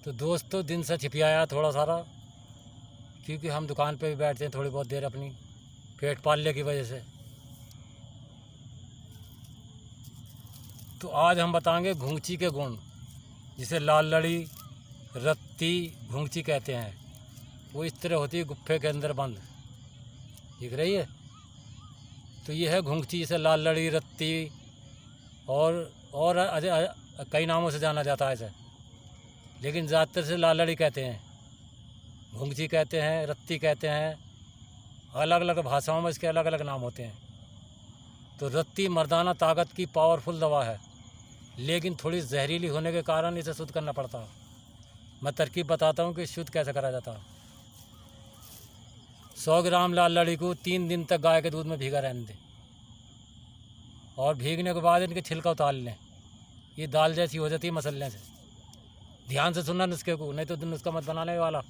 तो दोस्त तो दिन से छिपियाया थोड़ा सारा, क्योंकि हम दुकान पे भी बैठते हैं थोड़ी बहुत देर अपनी पेट पालने की वजह से। तो आज हम बताएंगे घुंघची के गुण, जिसे लाल लड़ी, रत्ती, घुंघची कहते हैं। वो इस तरह होती है गुफ्फे के अंदर बंद, दिख रही है। तो ये है घुंघची, जिसे लाल लड़ी, रत्ती और कई नामों से जाना जाता है इसे, लेकिन ज़्यादातर से लाल लड़ी कहते हैं, घुंघची कहते हैं, रत्ती कहते हैं। अलग अलग भाषाओं में इसके अलग अलग नाम होते हैं। तो रत्ती मर्दाना ताकत की पावरफुल दवा है, लेकिन थोड़ी जहरीली होने के कारण इसे शुद्ध करना पड़ता है। मैं तरकीब बताता हूँ कि शुद्ध कैसे करा जाता है। 100 ग्राम लाल लड़ी को 3 दिन तक गाय के दूध में भीगा रहने दें, और भीगने के बाद इनके छिलका उतार लें। ये दाल जैसी हो जाती है मसलने से। ध्यान से सुनना नुस्खे को, नहीं तो नुस्खा मत बनाने वाला।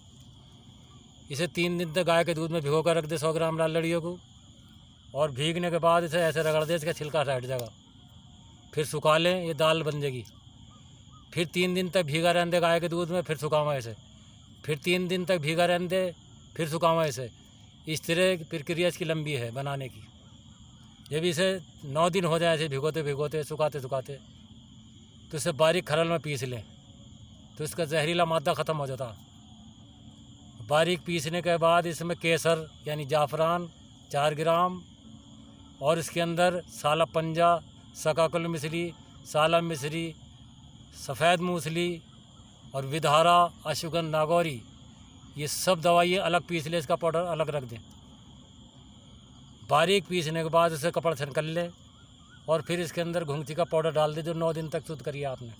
इसे 3 दिन तक गाय के दूध में भिगो कर रख दे 100 ग्राम लाल लड़ियों को, और भीगने के बाद इसे ऐसे रगड़ दे, इसका छिलका हट जाएगा। फिर सुखा लें, ये दाल बन जाएगी। फिर 3 दिन तक भीगा रहने दे गाय के दूध में, फिर सुखावा इसे। फिर 3 दिन तक भीगा रहने दे, फिर सुखावा इसे। इस तरह की प्रक्रिया इसकी लंबी है बनाने की। जब इसे 9 दिन हो जाए ऐसे भिगोते भिगोते, सुखाते सुखाते, तो इसे बारीक खरल में पीस लें, तो इसका जहरीला मादा ख़त्म हो जाता। बारीक पीसने के बाद इसमें केसर यानी जाफ़रान 4 ग्राम, और इसके अंदर साला पंजा, सकाकुल मिश्री, साला मिश्री, सफ़ेद मूसली और विधारा, अश्वगंध, नागौरी, ये सब दवाइयाँ अलग पीस लें, इसका पाउडर अलग रख दें। बारीक पीसने के बाद इसे कपड़ा से निकल लें, और फिर इसके अंदर घुंघची का पाउडर डाल दें, जो 9 दिन तक शुद्ध करिए आपने।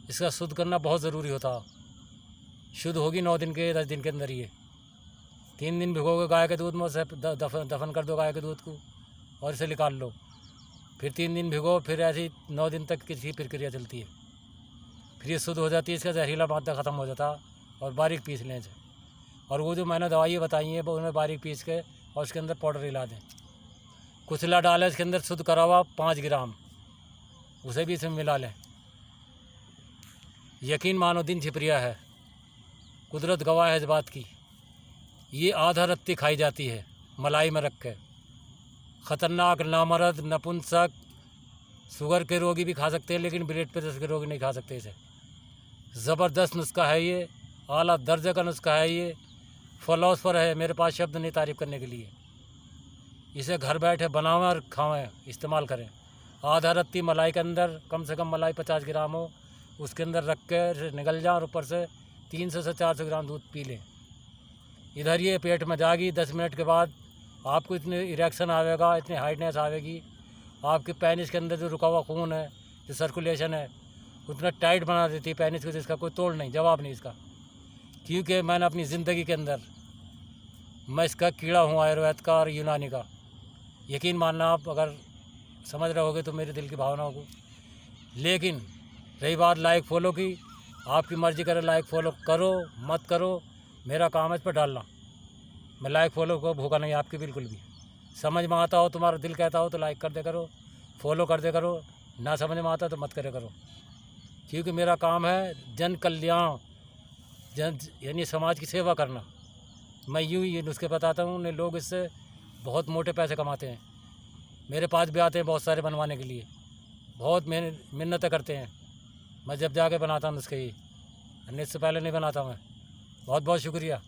इसका शुद्ध करना बहुत ज़रूरी होता है। शुद्ध होगी 9 दिन के 10 दिन के अंदर। ये 3 दिन भिगोगे गाय के दूध में, उसे दफन कर दो गाय के दूध को, और इसे निकाल लो। फिर 3 दिन भिगो, फिर ऐसी 9 दिन तक किसी प्रक्रिया चलती है। फिर ये शुद्ध हो जाती है, इसका जहरीला मादा ख़त्म हो जाता। और बारीक पीस लें इसे, और वो जो मैंने दवाइयाँ बताई हैं वो उन्हें बारीक पीस के और उसके अंदर पाउडर हिला दें। कुचला डालें इसके अंदर, शुद्ध करा हुआ 5 ग्राम, उसे भी इसमें मिला लें। यकीन मानो दिन छिपरिया है, कुदरत गवाह है इस बात की। ये आधा रत्ती खाई जाती है मलाई में रख के। ख़तरनाक, नामर्द, नपुंसक, शुगर के रोगी भी खा सकते हैं, लेकिन ब्लड प्रेशर के रोगी नहीं खा सकते इसे। ज़बरदस्त नुस्खा है ये, आला दर्जे का नुस्खा है ये। फॉलोअर्स पर है, मेरे पास शब्द नहीं तारीफ़ करने के लिए। इसे घर बैठे बनावें और खावें, इस्तेमाल करें। आधा रत्ती मलाई के अंदर, कम से कम मलाई 50 ग्राम हो, उसके अंदर रख के निकल जाए, और ऊपर से 300 से 400 ग्राम दूध पी लें। इधर ये पेट में जाएगी, 10 मिनट के बाद आपको इतने इरेक्शन आवेगा, इतनी हार्डनेस आवेगी। आपके पेनिस के अंदर जो रुका हुआ खून है, जो सर्कुलेशन है, उतना टाइट बना देती है पेनिस को, जिसका कोई तोड़ नहीं, जवाब नहीं इसका। क्योंकि मैंने अपनी ज़िंदगी के अंदर मैं इसका कीड़ा हूँ, आयुर्वेद का और यूनानी का। यकीन मानना आप अगर समझ रहे होगे तो मेरे दिल की भावनाओं को। लेकिन रही बात लाइक फॉलो की, आपकी मर्ज़ी करे, लाइक फॉलो करो मत करो, मेरा काम है इस पर डालना। मैं लाइक फॉलो को भूखा नहीं आपकी बिल्कुल भी। समझ में आता हो, तुम्हारा दिल कहता हो तो लाइक कर दे करो, फॉलो कर दे करो। ना समझ में आता तो मत करे करो, क्योंकि मेरा काम है जन कल्याण, जन यानी समाज की सेवा करना। मैं यूँ ये नुस्खे बताता हूँ, उन्हें लोग इससे बहुत मोटे पैसे कमाते हैं। मेरे पास भी आते हैं बहुत सारे बनवाने के लिए, बहुत मिन्नतें करते हैं। मैं जब जाके बनाता हूँ नुस्खे, ये इससे पहले नहीं बनाता मैं। बहुत बहुत शुक्रिया।